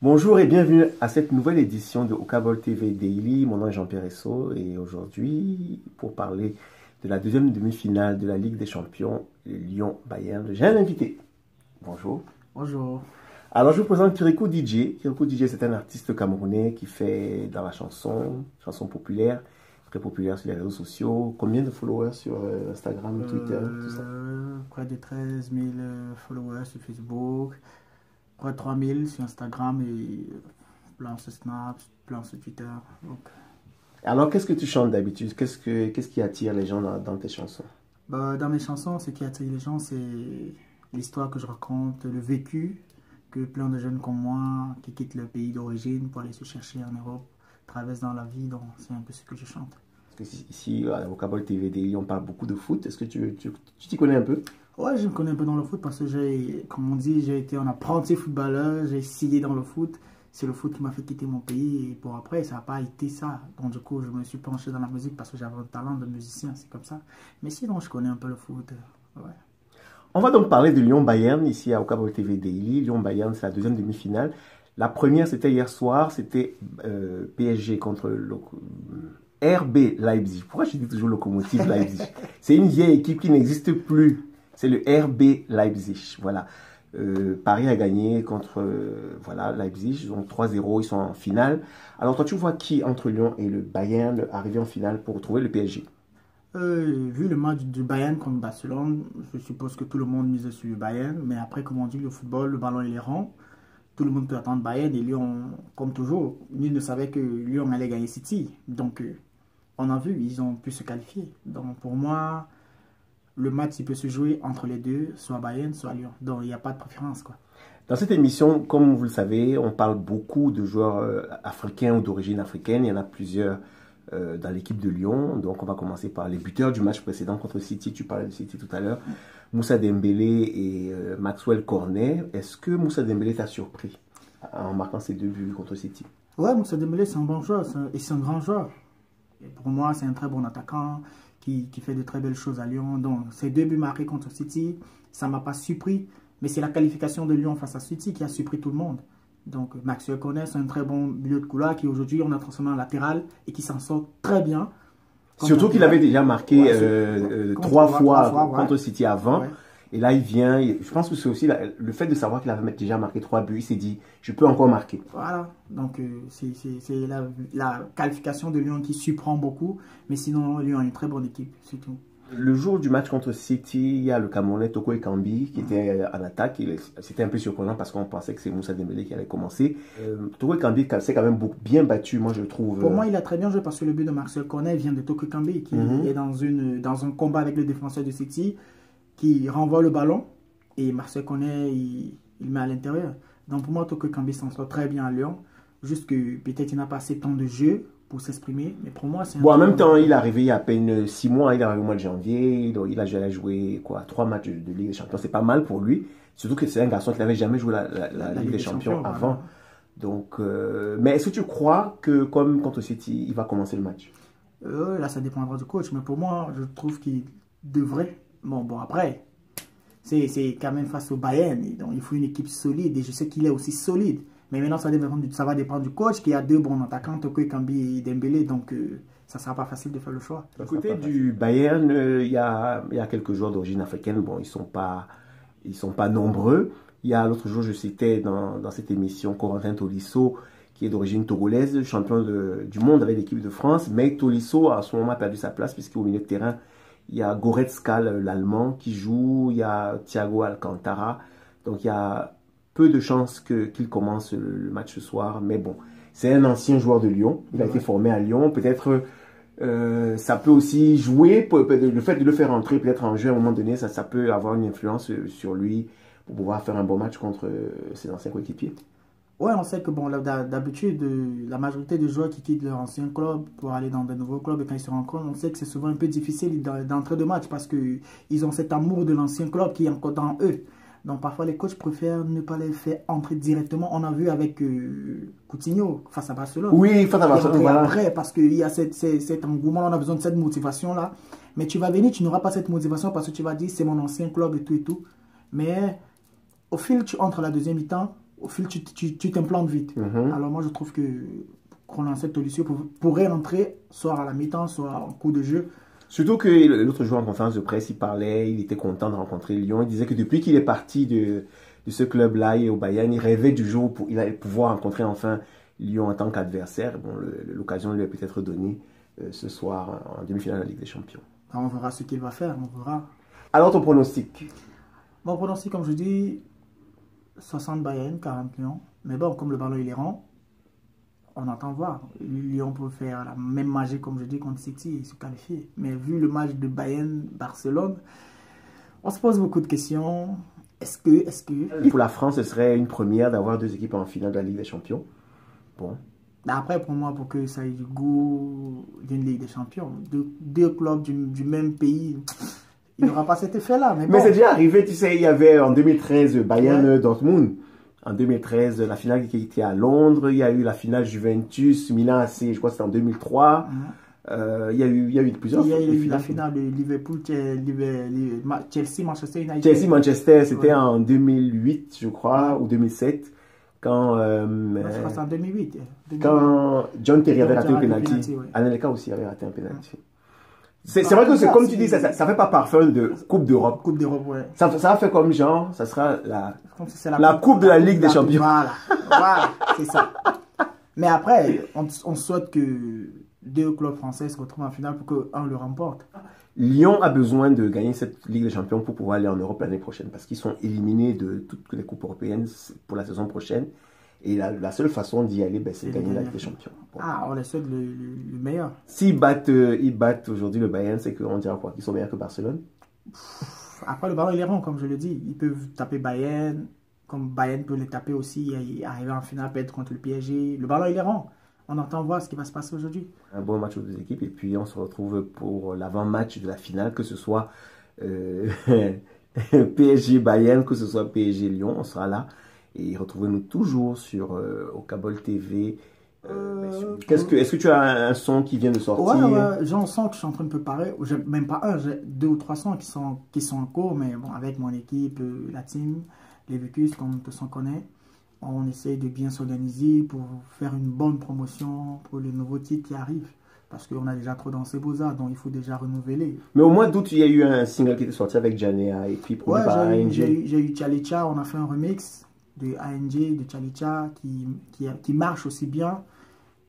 Bonjour et bienvenue à cette nouvelle édition de Okabol TV Daily. Mon nom est Jean-Pierre Esso et aujourd'hui, pour parler de la deuxième demi-finale de la Ligue des Champions, Lyon-Bayern, j'ai un invité. Bonjour. Bonjour. Alors, je vous présente Kirikou DJ. Kirikou DJ, c'est un artiste camerounais qui fait dans la chanson populaire, très populaire sur les réseaux sociaux. Combien de followers sur Instagram, Twitter, tout ça? Près de 13 000 followers sur Facebook, près de 3 000 sur Instagram et plein sur Snap, plein sur Twitter. Donc. Alors, qu'est-ce que tu chantes d'habitude? Qu'est-ce qui attire les gens dans tes chansons? Dans mes chansons, ce qui attire les gens, c'est l'histoire que je raconte, le vécu que plein de jeunes comme moi qui quittent leur pays d'origine pour aller se chercher en Europe traversent dans la vie. Donc, c'est un peu ce que je chante. Parce que ici, à Okabol TV Daily, on parle beaucoup de foot. Est-ce que tu t'y connais un peu? Ouais, je me connais un peu dans le foot parce que comme on dit, j'ai été un apprenti footballeur, j'ai essayé dans le foot. C'est le foot qui m'a fait quitter mon pays et pour après, ça n'a pas été ça. Donc du coup, je me suis penché dans la musique parce que j'avais un talent de musicien, c'est comme ça. Mais sinon, je connais un peu le foot. Ouais. On va donc parler de Lyon-Bayern ici à Okabol TV Daily. Lyon-Bayern, c'est la deuxième demi-finale. La première, c'était hier soir, c'était PSG contre le RB Leipzig. Pourquoi je dis toujours Lokomotiv Leipzig? C'est une vieille équipe qui n'existe plus. C'est le RB Leipzig. Voilà. Paris a gagné contre voilà, Leipzig. Donc 3-0, ils sont en finale. Alors toi, tu vois qui entre Lyon et le Bayern arriver en finale pour retrouver le PSG? Vu le match du Bayern contre Barcelone, je suppose que tout le monde misait sur le Bayern. Mais après, comme on dit, le football, le ballon il est rond. Tout le monde peut attendre Bayern et Lyon, comme toujours, nul ne savait que Lyon allait gagner City. Donc, on a vu, ils ont pu se qualifier. Donc, pour moi, le match il peut se jouer entre les deux, soit Bayern, soit Lyon. Donc, il n'y a pas de préférence, quoi. Dans cette émission, comme vous le savez, on parle beaucoup de joueurs africains ou d'origine africaine. Il y en a plusieurs dans l'équipe de Lyon. Donc, on va commencer par les buteurs du match précédent contre City. Tu parlais de City tout à l'heure. Moussa Dembélé et Maxwell Cornet. Est-ce que Moussa Dembélé t'a surpris en marquant ses 2 buts contre City? Ouais, Moussa Dembélé, c'est un bon joueur et c'est un grand joueur. Et pour moi, c'est un très bon attaquant qui fait de très belles choses à Lyon. Donc, ces 2 buts marqués contre City, ça ne m'a pas surpris. Mais c'est la qualification de Lyon face à City qui a surpris tout le monde. Donc, Maxwell Cornet, c'est un très bon milieu de couloir qui aujourd'hui, on a transformé en latéral et qui s'en sort très bien. Surtout qu'il avait déjà marqué 3 fois contre City avant. Ouais. Et là, il vient. Je pense que c'est aussi le fait de savoir qu'il avait déjà marqué 3 buts. Il s'est dit, je peux encore marquer. Voilà. Donc, c'est la qualification de Lyon qui surprend beaucoup. Mais sinon, Lyon a une très bonne équipe, c'est tout. Le jour du match contre City, il y a le Camerounais Toko Ekambi qui était en attaque. C'était un peu surprenant parce qu'on pensait que c'est Moussa Dembélé qui allait commencer. Toko Ekambi s'est quand même bien battu, moi je trouve. Pour moi, il a très bien joué parce que le but de Maxwell Cornet vient de Toko Ekambi qui est dans un combat avec le défenseur de City qui renvoie le ballon et Maxwell Cornet il met à l'intérieur. Donc pour moi, Toko Ekambi s'en sort très bien à Lyon. Juste que peut-être il n'a pas assez de temps de jeu pour s'exprimer, mais pour moi c'est bon, en même temps il est arrivé il y a à peine 6 mois, il est arrivé au mois de janvier, donc il a joué quoi, 3 matchs de Ligue des Champions, c'est pas mal pour lui, surtout que c'est un garçon qui n'avait jamais joué la Ligue des Champions avant. Voilà. Donc mais est-ce que tu crois que comme contre City il va commencer le match? Là ça dépendra du coach, mais pour moi je trouve qu'il devrait. Bon après c'est quand même face au Bayern, donc il faut une équipe solide et je sais qu'il est aussi solide. Mais maintenant, ça va dépendre du coach qui a 2 bons attaquants, Toko Ekambi et Dembélé. Donc, ça ne sera pas facile de faire le choix. Du côté du Bayern, il y a quelques joueurs d'origine africaine. Bon, ils sont pas nombreux. Il y a l'autre jour, je citais dans cette émission Corentin Tolisso, qui est d'origine togolaise, champion du monde avec l'équipe de France. Mais Tolisso, à ce moment, a perdu sa place puisqu'au milieu de terrain, il y a Goretzka, l'Allemand, qui joue. Il y a Thiago Alcantara. Donc, il y a peu de chances qu'il commence le match ce soir, mais bon, c'est un ancien joueur de Lyon, il a été formé à Lyon, peut-être ça peut aussi jouer, le fait de le faire entrer peut-être en jeu à un moment donné, ça peut avoir une influence sur lui pour pouvoir faire un bon match contre ses anciens coéquipiers. Ouais, on sait que bon, d'habitude, la majorité des joueurs qui quittent leur ancien club pour aller dans de nouveaux clubs, et quand ils se rencontrent, on sait que c'est souvent un peu difficile d'entrer de match parce qu'ils ont cet amour de l'ancien club qui est encore dans eux. Donc parfois les coachs préfèrent ne pas les faire entrer directement. On a vu avec Coutinho face à Barcelone. Oui, face à Barcelone. Voilà. Après, parce qu'il y a cet engouement, on a besoin de cette motivation-là. Mais tu vas venir, tu n'auras pas cette motivation parce que tu vas dire c'est mon ancien club et tout et tout. Mais au fil, tu entres à la deuxième mi-temps au fil, tu t'implantes vite. Alors moi, je trouve que Roland Tolisso pourrait rentrer soit à la mi-temps, soit en cours de jeu. Surtout que l'autre jour en conférence de presse, il parlait, il était content de rencontrer Lyon. Il disait que depuis qu'il est parti de ce club-là et au Bayern, il rêvait du jour où il allait pouvoir rencontrer enfin Lyon en tant qu'adversaire. Bon, l'occasion lui est peut-être donnée ce soir en demi-finale de la Ligue des Champions. On verra ce qu'il va faire, on verra. Alors ton pronostic? Mon pronostic, comme je dis, 60 Bayern, 40 Lyon. Mais bon, comme le ballon il est rond, on attend voir. Lyon peut faire la même magie, comme je dis, contre City et se qualifier. Mais vu le match de Bayern-Barcelone, on se pose beaucoup de questions. Est-ce que... Pour la France, ce serait une première d'avoir deux équipes en finale de la Ligue des Champions. Bon. Après, pour moi, pour que ça ait du goût d'une Ligue des Champions, deux clubs du même pays, il n'y aura pas cet effet-là. Mais, bon. Mais c'est déjà arrivé, tu sais, il y avait en 2013 Bayern-Dortmund. En 2013, la finale qui était à Londres. Il y a eu la finale Juventus-Milan AC, je crois que c'était en 2003. Il y a eu plusieurs finales. Il y a eu la finale de Liverpool, Chelsea-Manchester United. Chelsea-Manchester, c'était en 2008, je crois, ou 2007. Quand, je crois que c'est en 2008. Quand John Terry avait raté un penalty. Anelka aussi avait raté un penalty. C'est vrai que c'est comme tu dis, ça fait pas parfum de Coupe d'Europe. Coupe d'Europe, ouais. Ça fait comme genre, ça sera la coupe de la Ligue des Champions. Voilà, c'est ça. Mais après, on souhaite que deux clubs français se retrouvent en finale pour qu'un le remporte. Lyon a besoin de gagner cette Ligue des Champions pour pouvoir aller en Europe l'année prochaine parce qu'ils sont éliminés de toutes les coupes européennes pour la saison prochaine. Et la seule façon d'y aller, c'est de gagner la Ligue des Champions. Bon. On les souhaite le meilleur. S'ils battent aujourd'hui le Bayern, c'est qu'on dira quoi? Qu'ils sont meilleurs que Barcelone? Après, le ballon, il est rond, comme je le dis. Ils peuvent taper Bayern, comme Bayern peut les taper aussi, et arriver en finale, perdre contre le PSG. Le ballon, il est rond. On entend voir ce qui va se passer aujourd'hui. Un bon match aux deux équipes, et puis on se retrouve pour l'avant-match de la finale, que ce soit PSG-Bayern, que ce soit PSG-Lyon, on sera là. Et retrouvez-nous toujours sur Okabol TV. Est-ce que tu as un son qui vient de sortir? Ouais, j'ai un son que je suis en train de préparer. Même pas un, j'ai 2 ou 3 sons qui sont en cours, mais bon, avec mon équipe, la team, les Vécus, comme tous on connaît, on essaie de bien s'organiser pour faire une bonne promotion pour les nouveaux titres qui arrivent. Parce qu'on a déjà trop dansé Beaux-Arts, donc il faut déjà renouveler. Mais au mois d'août, il y a eu un single qui était sorti avec Janea et puis produit par ANG. J'ai eu Chalicha, on a fait un remix de ANG, de Chalicha, qui marche aussi bien.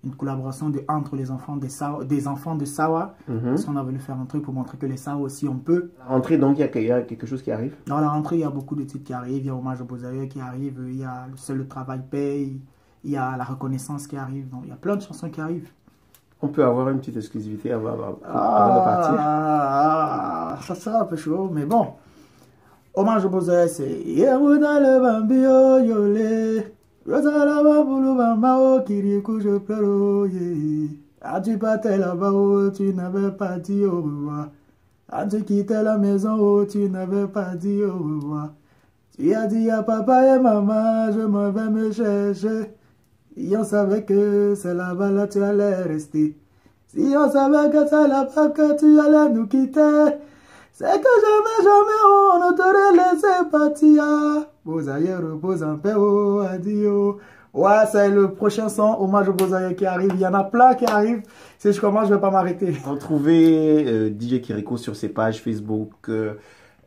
Une collaboration entre les enfants des enfants de Sawa. Parce qu'on a voulu faire un truc pour montrer que les Sawa aussi, on peut. La rentrée, donc, il y a quelque chose qui arrive? Dans la rentrée, il y a beaucoup de titres qui arrivent. Il y a Hommage au Beaux-Arts qui arrive. Il y a Seul le travail paye. Il y a La reconnaissance qui arrive. Donc, il y a plein de chansons qui arrivent. On peut avoir une petite exclusivité avant de partir. Ça sera un peu chaud, mais bon. Hommage au Beaux-Arts, c'est Yehouna le Bambio Yolé. Rosala Bambulu Bambao Kirikou je pleure. As-tu partais là-bas où tu n'avais pas dit au revoir? As-tu quitté la maison où tu n'avais pas dit au revoir? Tu as dit à papa et maman, je m'en vais me chercher. Si on savait que c'est là-bas, là tu allais rester. Si on savait que c'est là-bas que tu allais nous quitter, c'est que jamais on ne t'aurait laissé partir. Beaux-Arts repose en paix, oh, adieu. Ouais, c'est le prochain son, Hommage aux Beaux-Arts qui arrive. Il y en a plein qui arrivent. Si je commence, je ne vais pas m'arrêter. Retrouvez DJ Kiriko sur ses pages Facebook,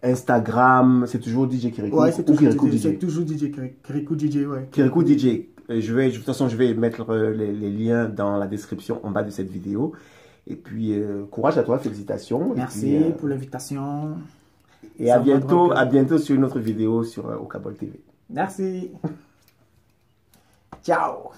Instagram. C'est toujours DJ Kiriko. Ouais, c'est toujours DJ Kiriko DJ, ouais. Kiriko DJ. De toute façon, je vais mettre les liens dans la description en bas de cette vidéo. Et puis, courage à toi, félicitations. Merci pour l'invitation. Et à bientôt sur une autre vidéo sur Okabol TV. Merci. Ciao.